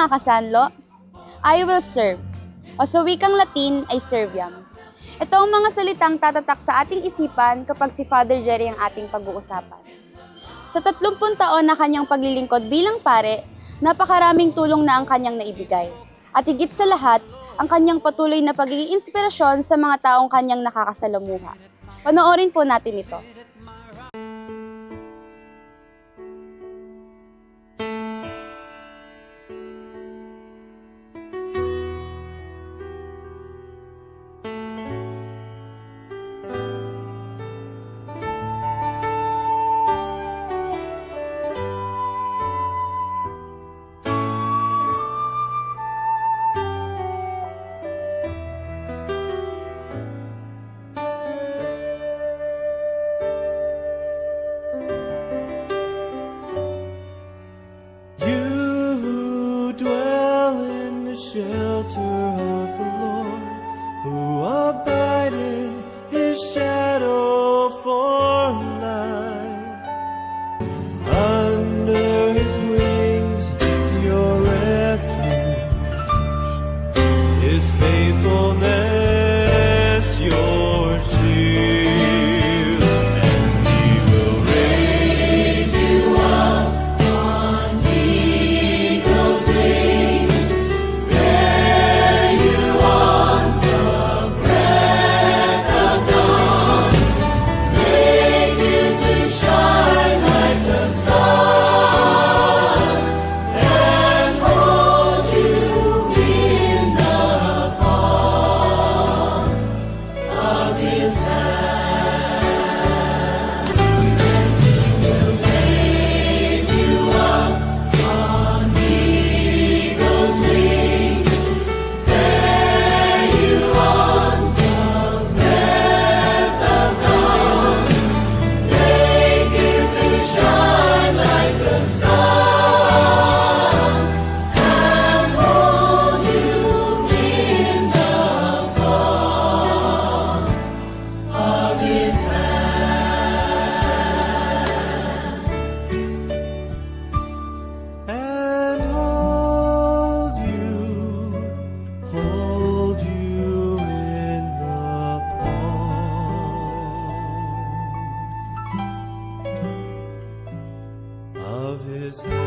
mga kasanlo, I will serve. O sa wikang Latin ay serviam. Ito ang mga salitang tatatak sa ating isipan kapag si Father Jerry ang ating pag-uusapan. Sa 30 taon na kanyang paglilingkod bilang pare, napakaraming tulong na ang kanyang naibigay. At higit sa lahat, ang kanyang patuloy na pagiging inspirasyon sa mga taong kanyang nakakasalamuha. Panoorin po natin ito. Shelter of the Lord, who abide in His shadow for life. Under His wings, your refuge, His faithfulness, your shield, and He will raise you up on eagle's wings. Of His hand.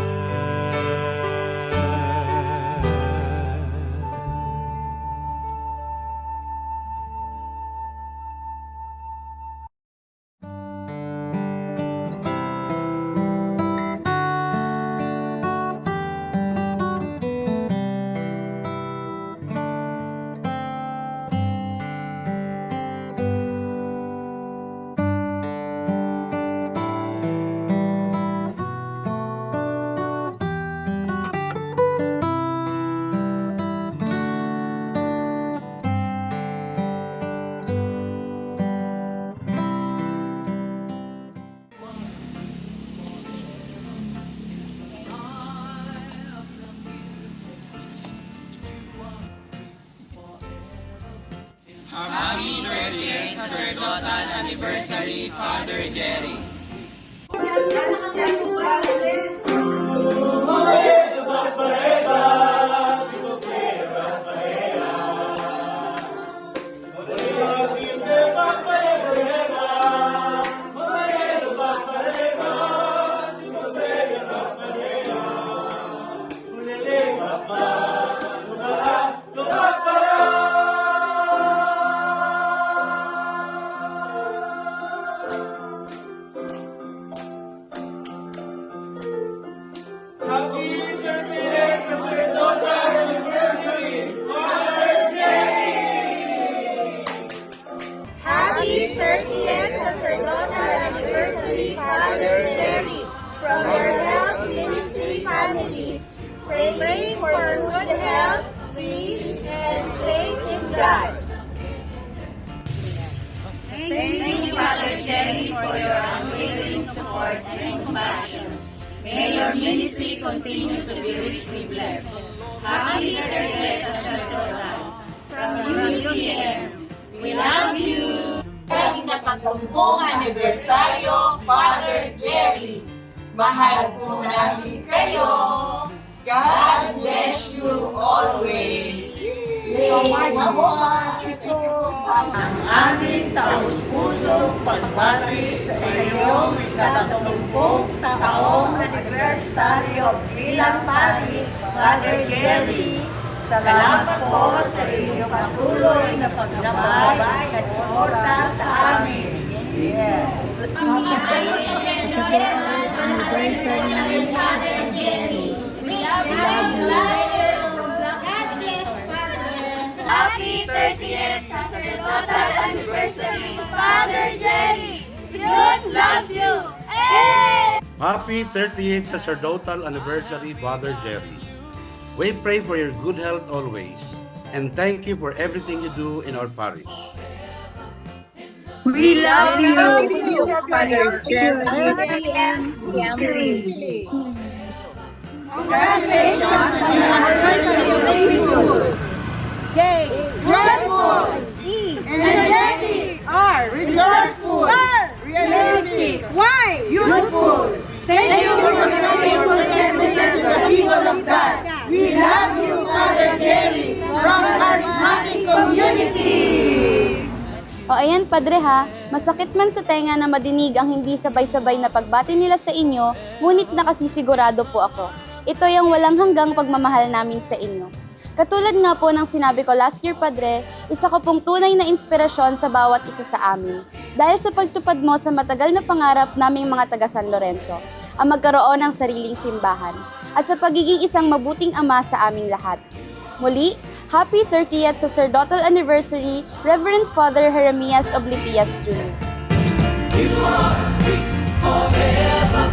Happy 30th Sacerdotal Anniversary, Father Jerry. Happy 30th Sacerdotal Anniversary, Father Jerry, from your Health Ministry family. Pray for good health, peace, and faith in God. Thank you, Father Jerry, for your unwavering support and compassion. May your ministry continue to be richly blessed. Happy 30th Sacerdotal from UCM. We love you! Ika-30 anibersaryo, Father Jerry. Mahal po namin kayo. God bless you. aming taus-pusong pagbati sa iyong ika-30 taong anibersaryo bilang pari, Father Jerry. Salamat po sa iyong patuloy na paggabay at suporta sa amin. Yes. Happy 30th sacerdotal anniversary, Father Jerry! Youth loves you! Hey! Happy 38th sacerdotal anniversary, Father Jerry. We pray for your good health always, and thank you for everything you do in our parish. We love you, Father Jerry. Congratulations on your anniversary! J. Joyful. E. Energetic. R. Resourceful. Realistic. Y. Youthful. Thank you for your praying for services to the people of God. We love you, Father Jerry, from Charismatic Community. O ayan, Padre ha, masakit man sa tenga na madinig ang hindi sabay-sabay na pagbati nila sa inyo, ngunit nakasisigurado po ako. Ito yung walang hanggang pagmamahal namin sa inyo. Katulad nga po ng sinabi ko last year, Padre, isa ka pong tunay na inspirasyon sa bawat isa sa amin. Dahil sa pagtupad mo sa matagal na pangarap naming mga taga San Lorenzo, ang magkaroon ng sariling simbahan, at sa pagiging isang mabuting ama sa aming lahat. Muli, Happy 30th Sacerdotal Anniversary, Reverend Father Jeremias Oblipias Jr. You are priest forever.